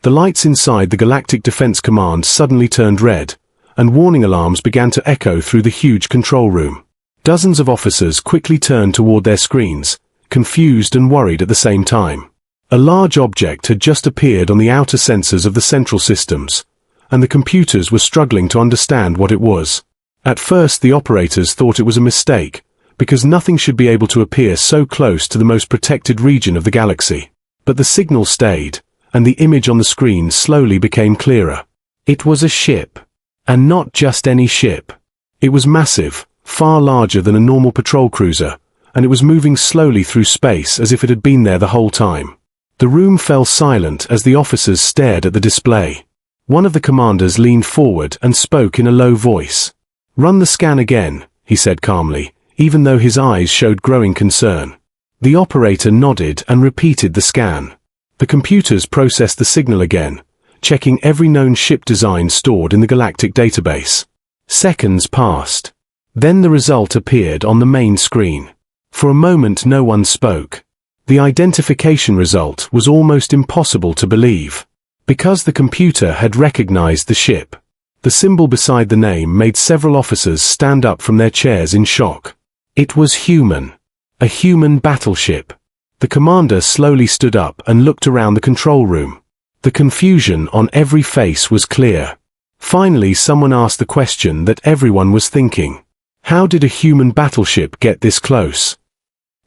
The lights inside the Galactic Defense Command suddenly turned red, and warning alarms began to echo through the huge control room. Dozens of officers quickly turned toward their screens, confused and worried at the same time. A large object had just appeared on the outer sensors of the central systems, and the computers were struggling to understand what it was. At first the operators thought it was a mistake, because nothing should be able to appear so close to the most protected region of the galaxy. But the signal stayed, and the image on the screen slowly became clearer. It was a ship. And not just any ship. It was massive, far larger than a normal patrol cruiser, and it was moving slowly through space as if it had been there the whole time. The room fell silent as the officers stared at the display. One of the commanders leaned forward and spoke in a low voice. "Run the scan again," he said calmly, even though his eyes showed growing concern. The operator nodded and repeated the scan. The computers processed the signal again, checking every known ship design stored in the galactic database. Seconds passed. Then the result appeared on the main screen. For a moment no one spoke. The identification result was almost impossible to believe. Because the computer had recognized the ship. The symbol beside the name made several officers stand up from their chairs in shock. It was human. A human battleship. The commander slowly stood up and looked around the control room. The confusion on every face was clear. Finally someone asked the question that everyone was thinking. How did a human battleship get this close?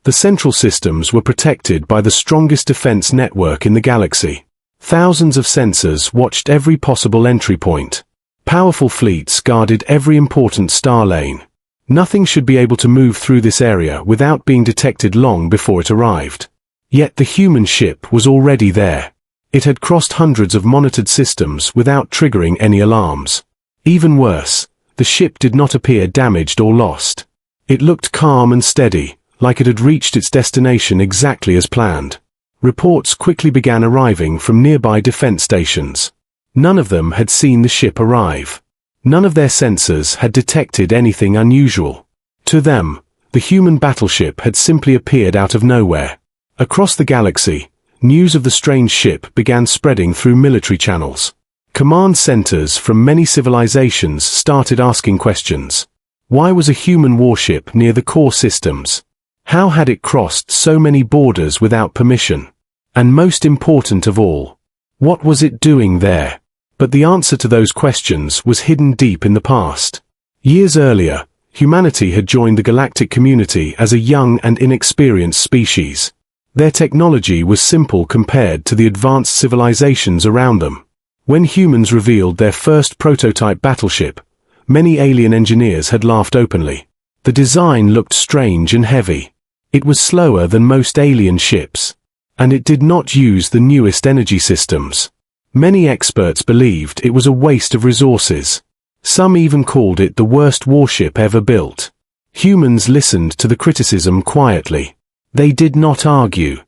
The central systems were protected by the strongest defense network in the galaxy. Thousands of sensors watched every possible entry point. Powerful fleets guarded every important star lane. Nothing should be able to move through this area without being detected long before it arrived. Yet the human ship was already there. It had crossed hundreds of monitored systems without triggering any alarms. Even worse, the ship did not appear damaged or lost. It looked calm and steady, like it had reached its destination exactly as planned. Reports quickly began arriving from nearby defense stations. None of them had seen the ship arrive. None of their sensors had detected anything unusual. To them, the human battleship had simply appeared out of nowhere. Across the galaxy, news of the strange ship began spreading through military channels. Command centers from many civilizations started asking questions. Why was a human warship near the core systems? How had it crossed so many borders without permission? And most important of all, what was it doing there? But the answer to those questions was hidden deep in the past. Years earlier, humanity had joined the galactic community as a young and inexperienced species. Their technology was simple compared to the advanced civilizations around them. When humans revealed their first prototype battleship, many alien engineers had laughed openly. The design looked strange and heavy. It was slower than most alien ships. And it did not use the newest energy systems. Many experts believed it was a waste of resources. Some even called it the worst warship ever built. Humans listened to the criticism quietly. They did not argue.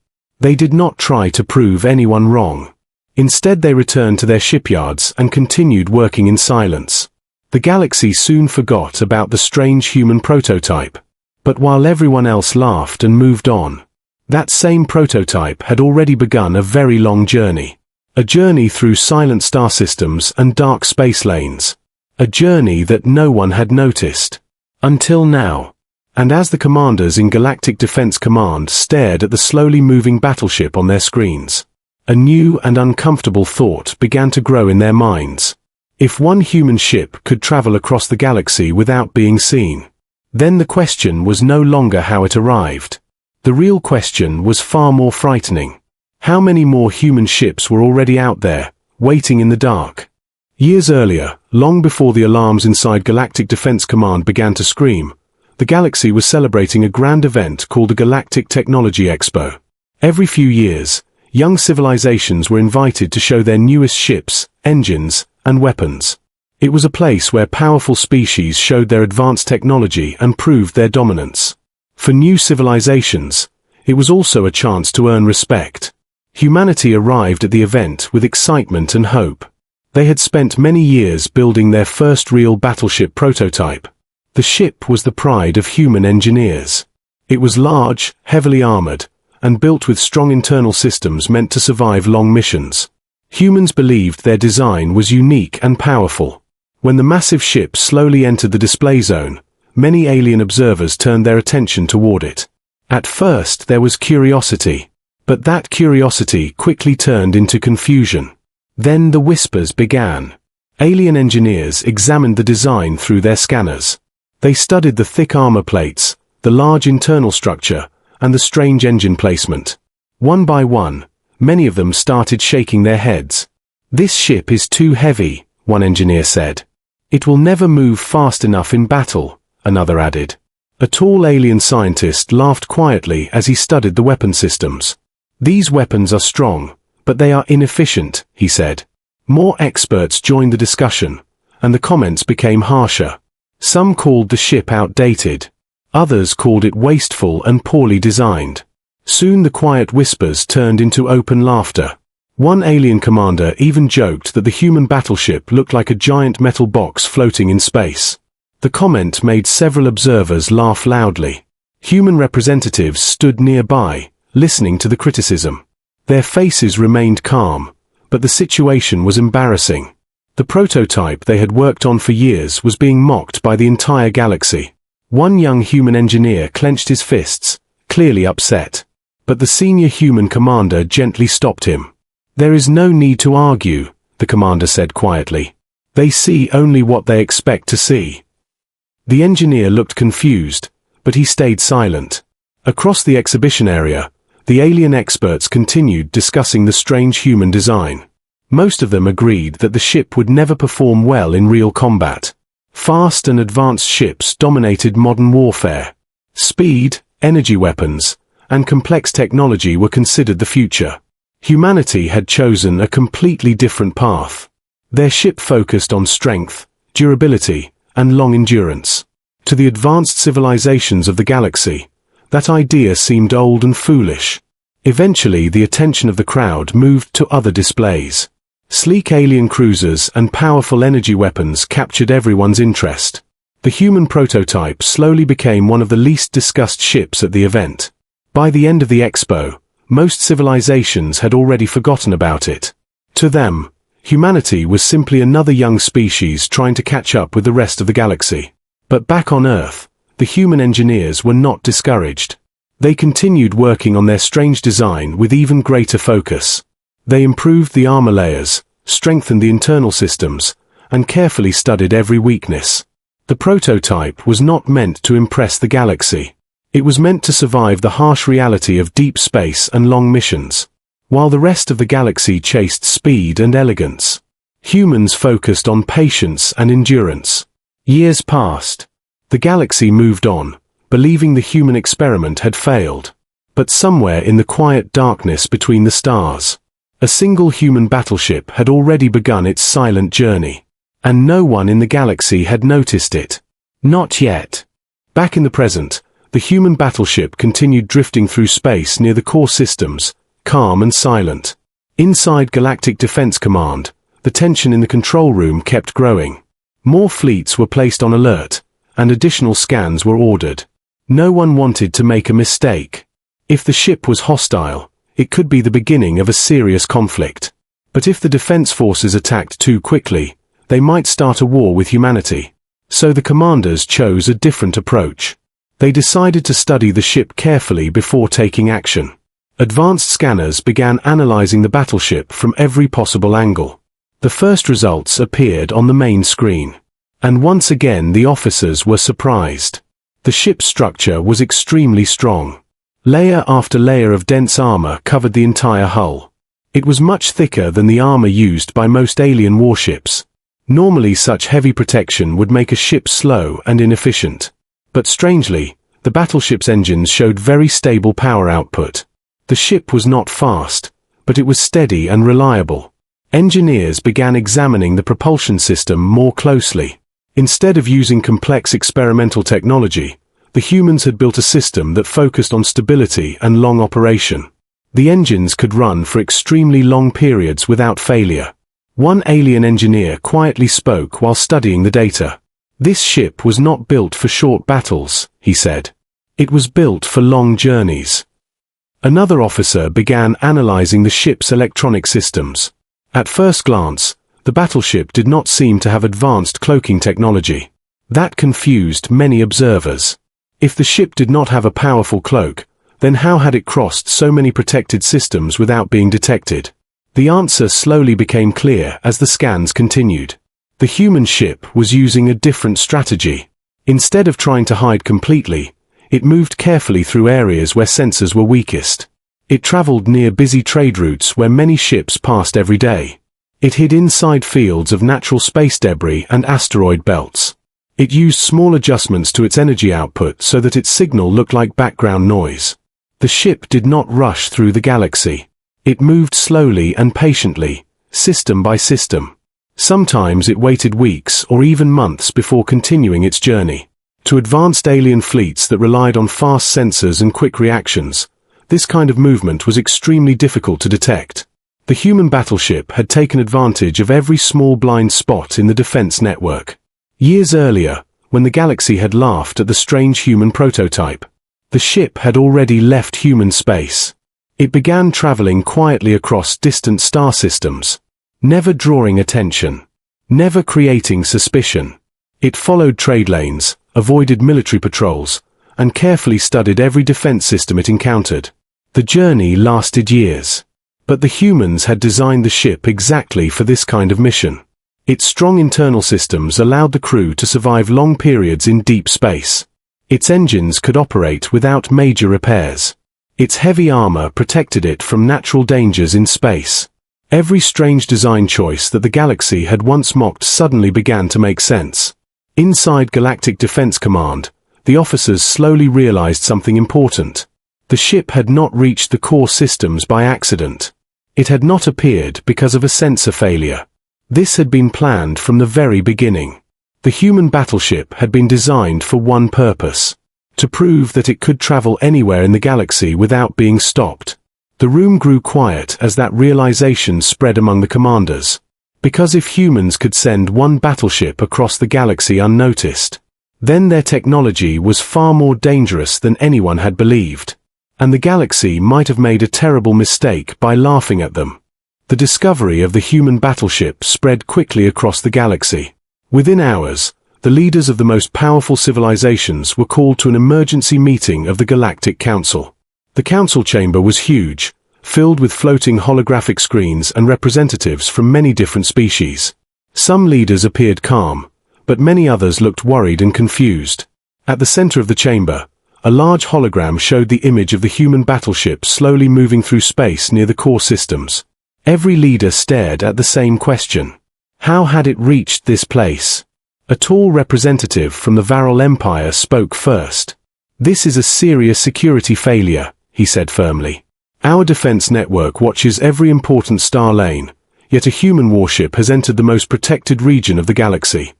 They did not try to prove anyone wrong. Instead they returned to their shipyards and continued working in silence. The galaxy soon forgot about the strange human prototype. But while everyone else laughed and moved on, that same prototype had already begun a very long journey. A journey through silent star systems and dark space lanes. A journey that no one had noticed. Until now. And as the commanders in Galactic Defense Command stared at the slowly moving battleship on their screens, a new and uncomfortable thought began to grow in their minds. If one human ship could travel across the galaxy without being seen, then the question was no longer how it arrived. The real question was far more frightening. How many more human ships were already out there, waiting in the dark? Years earlier, long before the alarms inside Galactic Defense Command began to scream, the galaxy was celebrating a grand event called the Galactic Technology Expo. Every few years, young civilizations were invited to show their newest ships, engines, and weapons. It was a place where powerful species showed their advanced technology and proved their dominance. For new civilizations, it was also a chance to earn respect. Humanity arrived at the event with excitement and hope. They had spent many years building their first real battleship prototype. The ship was the pride of human engineers. It was large, heavily armored, and built with strong internal systems meant to survive long missions. Humans believed their design was unique and powerful. When the massive ship slowly entered the display zone, many alien observers turned their attention toward it. At first there was curiosity, but that curiosity quickly turned into confusion. Then the whispers began. Alien engineers examined the design through their scanners. They studied the thick armor plates, the large internal structure, and the strange engine placement. One by one, many of them started shaking their heads. "This ship is too heavy," one engineer said. "It will never move fast enough in battle," another added. A tall alien scientist laughed quietly as he studied the weapon systems. "These weapons are strong, but they are inefficient," he said. More experts joined the discussion, and the comments became harsher. Some called the ship outdated. Others called it wasteful and poorly designed. Soon the quiet whispers turned into open laughter. One alien commander even joked that the human battleship looked like a giant metal box floating in space. The comment made several observers laugh loudly. Human representatives stood nearby, listening to the criticism. Their faces remained calm, but the situation was embarrassing. The prototype they had worked on for years was being mocked by the entire galaxy. One young human engineer clenched his fists, clearly upset. But the senior human commander gently stopped him. "There is no need to argue," the commander said quietly. "They see only what they expect to see." The engineer looked confused, but he stayed silent. Across the exhibition area, the alien experts continued discussing the strange human design. Most of them agreed that the ship would never perform well in real combat. Fast and advanced ships dominated modern warfare. Speed, energy weapons, and complex technology were considered the future. Humanity had chosen a completely different path. Their ship focused on strength, durability, and long endurance. To the advanced civilizations of the galaxy, that idea seemed old and foolish. Eventually the attention of the crowd moved to other displays. Sleek alien cruisers and powerful energy weapons captured everyone's interest. The human prototype slowly became one of the least discussed ships at the event. By the end of the expo, most civilizations had already forgotten about it. To them, humanity was simply another young species trying to catch up with the rest of the galaxy. But back on Earth, the human engineers were not discouraged. They continued working on their strange design with even greater focus. They improved the armor layers, strengthened the internal systems, and carefully studied every weakness. The prototype was not meant to impress the galaxy. It was meant to survive the harsh reality of deep space and long missions. While the rest of the galaxy chased speed and elegance, humans focused on patience and endurance. Years passed. The galaxy moved on, believing the human experiment had failed. But somewhere in the quiet darkness between the stars, a single human battleship had already begun its silent journey. And no one in the galaxy had noticed it. Not yet. Back in the present, the human battleship continued drifting through space near the core systems, calm and silent. Inside Galactic Defense Command, the tension in the control room kept growing. More fleets were placed on alert, and additional scans were ordered. No one wanted to make a mistake. If the ship was hostile, it could be the beginning of a serious conflict. But if the defense forces attacked too quickly, they might start a war with humanity. So the commanders chose a different approach. They decided to study the ship carefully before taking action. Advanced scanners began analyzing the battleship from every possible angle. The first results appeared on the main screen. And once again the officers were surprised. The ship's structure was extremely strong. Layer after layer of dense armor covered the entire hull. It was much thicker than the armor used by most alien warships. Normally such heavy protection would make a ship slow and inefficient. But strangely, the battleship's engines showed very stable power output. The ship was not fast, but it was steady and reliable. Engineers began examining the propulsion system more closely. Instead of using complex experimental technology, the humans had built a system that focused on stability and long operation. The engines could run for extremely long periods without failure. One alien engineer quietly spoke while studying the data. "This ship was not built for short battles," he said. "It was built for long journeys." Another officer began analyzing the ship's electronic systems. At first glance, the battleship did not seem to have advanced cloaking technology. That confused many observers. If the ship did not have a powerful cloak, then how had it crossed so many protected systems without being detected? The answer slowly became clear as the scans continued. The human ship was using a different strategy. Instead of trying to hide completely, it moved carefully through areas where sensors were weakest. It traveled near busy trade routes where many ships passed every day. It hid inside fields of natural space debris and asteroid belts. It used small adjustments to its energy output so that its signal looked like background noise. The ship did not rush through the galaxy. It moved slowly and patiently, system by system. Sometimes it waited weeks or even months before continuing its journey. To advanced alien fleets that relied on fast sensors and quick reactions, this kind of movement was extremely difficult to detect. The human battleship had taken advantage of every small blind spot in the defense network. Years earlier, when the galaxy had laughed at the strange human prototype, the ship had already left human space. It began traveling quietly across distant star systems, never drawing attention, never creating suspicion. It followed trade lanes, avoided military patrols, and carefully studied every defense system it encountered. The journey lasted years. But the humans had designed the ship exactly for this kind of mission. Its strong internal systems allowed the crew to survive long periods in deep space. Its engines could operate without major repairs. Its heavy armor protected it from natural dangers in space. Every strange design choice that the galaxy had once mocked suddenly began to make sense. Inside Galactic Defense Command, the officers slowly realized something important. The ship had not reached the core systems by accident. It had not appeared because of a sensor failure. This had been planned from the very beginning. The human battleship had been designed for one purpose: to prove that it could travel anywhere in the galaxy without being stopped. The room grew quiet as that realization spread among the commanders. Because if humans could send one battleship across the galaxy unnoticed, then their technology was far more dangerous than anyone had believed. And the galaxy might have made a terrible mistake by laughing at them. The discovery of the human battleship spread quickly across the galaxy. Within hours, the leaders of the most powerful civilizations were called to an emergency meeting of the Galactic Council. The council chamber was huge, filled with floating holographic screens and representatives from many different species. Some leaders appeared calm, but many others looked worried and confused. At the center of the chamber, a large hologram showed the image of the human battleship slowly moving through space near the core systems. Every leader stared at the same question. How had it reached this place? A tall representative from the Varel Empire spoke first. "This is a serious security failure," he said firmly. "Our defense network watches every important star lane, yet a human warship has entered the most protected region of the galaxy."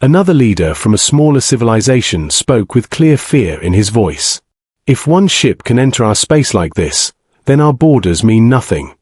Another leader from a smaller civilization spoke with clear fear in his voice. "If one ship can enter our space like this, then our borders mean nothing."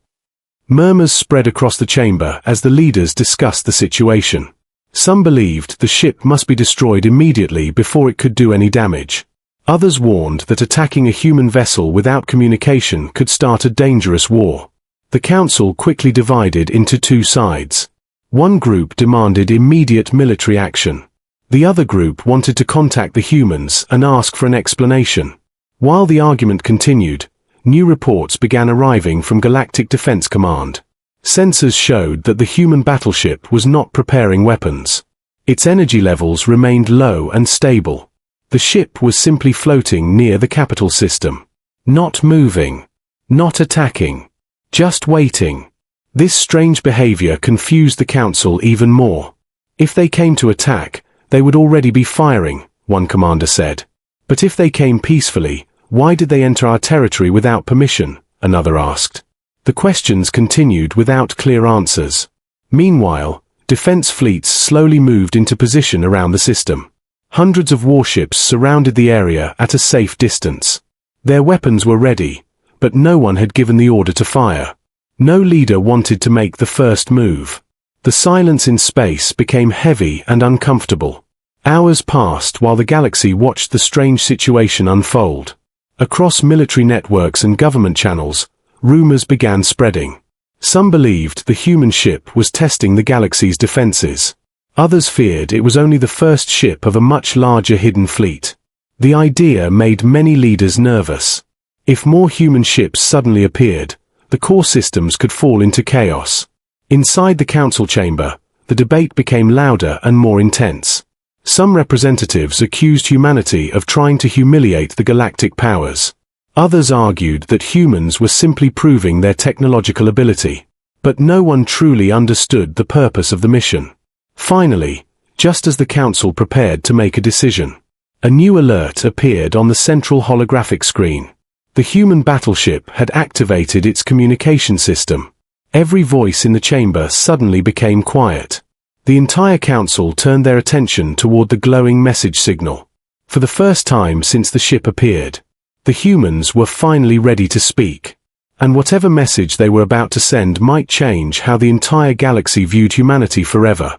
Murmurs spread across the chamber as the leaders discussed the situation. Some believed the ship must be destroyed immediately before it could do any damage. Others warned that attacking a human vessel without communication could start a dangerous war. The council quickly divided into two sides. One group demanded immediate military action. The other group wanted to contact the humans and ask for an explanation. While the argument continued, new reports began arriving from Galactic Defense Command. Sensors showed that the human battleship was not preparing weapons. Its energy levels remained low and stable. The ship was simply floating near the capital system. Not moving. Not attacking. Just waiting. This strange behavior confused the council even more. If they came to attack, they would already be firing, one commander said. But if they came peacefully, why did they enter our territory without permission? Another asked. The questions continued without clear answers. Meanwhile, defense fleets slowly moved into position around the system. Hundreds of warships surrounded the area at a safe distance. Their weapons were ready, but no one had given the order to fire. No leader wanted to make the first move. The silence in space became heavy and uncomfortable. Hours passed while the galaxy watched the strange situation unfold. Across military networks and government channels, rumors began spreading. Some believed the human ship was testing the galaxy's defenses. Others feared it was only the first ship of a much larger hidden fleet. The idea made many leaders nervous. If more human ships suddenly appeared, the core systems could fall into chaos. Inside the council chamber, the debate became louder and more intense. Some representatives accused humanity of trying to humiliate the galactic powers. Others argued that humans were simply proving their technological ability. But no one truly understood the purpose of the mission. Finally, just as the council prepared to make a decision, a new alert appeared on the central holographic screen. The human battleship had activated its communication system. Every voice in the chamber suddenly became quiet. The entire council turned their attention toward the glowing message signal. For the first time since the ship appeared, the humans were finally ready to speak. And whatever message they were about to send might change how the entire galaxy viewed humanity forever.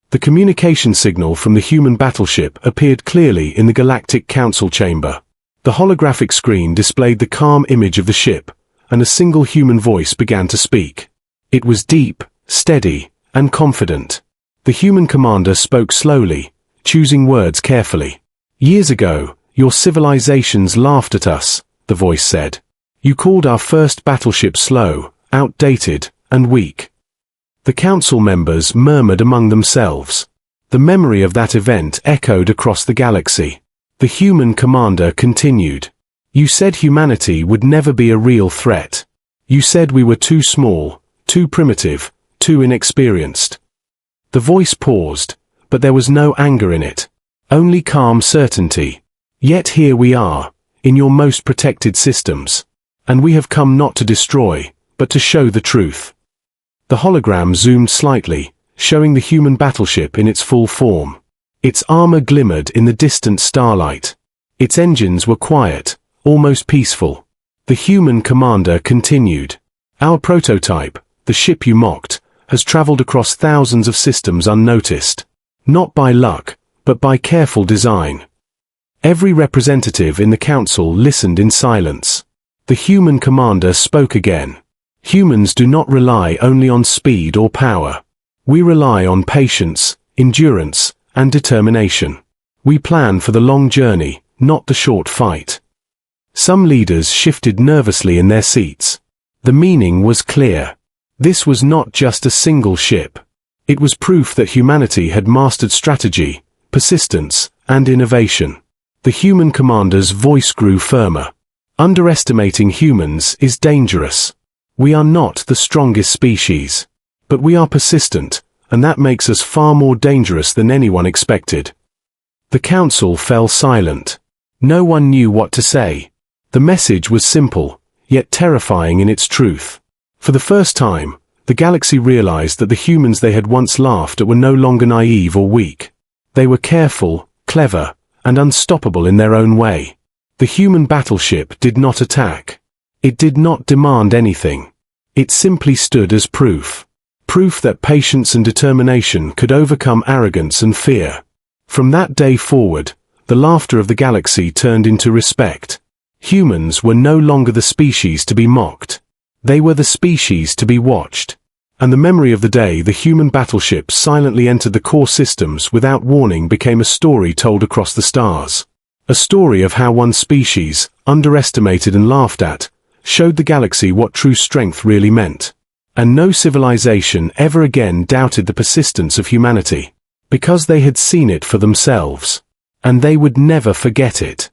The communication signal from the human battleship appeared clearly in the Galactic Council chamber. The holographic screen displayed the calm image of the ship, and a single human voice began to speak. It was deep, steady, and confident. The human commander spoke slowly, choosing words carefully. "Years ago, your civilizations laughed at us," the voice said. "You called our first battleship slow, outdated, and weak." The council members murmured among themselves. The memory of that event echoed across the galaxy. The human commander continued. "You said humanity would never be a real threat. You said we were too small, too primitive, too inexperienced." The voice paused, but there was no anger in it. Only calm certainty. "Yet here we are, in your most protected systems. And we have come not to destroy, but to show the truth." The hologram zoomed slightly, showing the human battleship in its full form. Its armor glimmered in the distant starlight. Its engines were quiet, almost peaceful. The human commander continued. "Our prototype, the ship you mocked, has traveled across thousands of systems unnoticed. Not by luck, but by careful design." Every representative in the council listened in silence. The human commander spoke again. "Humans do not rely only on speed or power. We rely on patience, endurance, and determination. We plan for the long journey, not the short fight." Some leaders shifted nervously in their seats. The meaning was clear. This was not just a single ship. It was proof that humanity had mastered strategy, persistence, and innovation. The human commander's voice grew firmer. "Underestimating humans is dangerous. We are not the strongest species. But we are persistent, and that makes us far more dangerous than anyone expected." The council fell silent. No one knew what to say. The message was simple, yet terrifying in its truth. For the first time, the galaxy realized that the humans they had once laughed at were no longer naive or weak. They were careful, clever, and unstoppable in their own way. The human battleship did not attack. It did not demand anything. It simply stood as proof. Proof that patience and determination could overcome arrogance and fear. From that day forward, the laughter of the galaxy turned into respect. Humans were no longer the species to be mocked. They were the species to be watched. And the memory of the day the human battleship silently entered the core systems without warning became a story told across the stars. A story of how one species, underestimated and laughed at, showed the galaxy what true strength really meant. And no civilization ever again doubted the persistence of humanity, because they had seen it for themselves. And they would never forget it.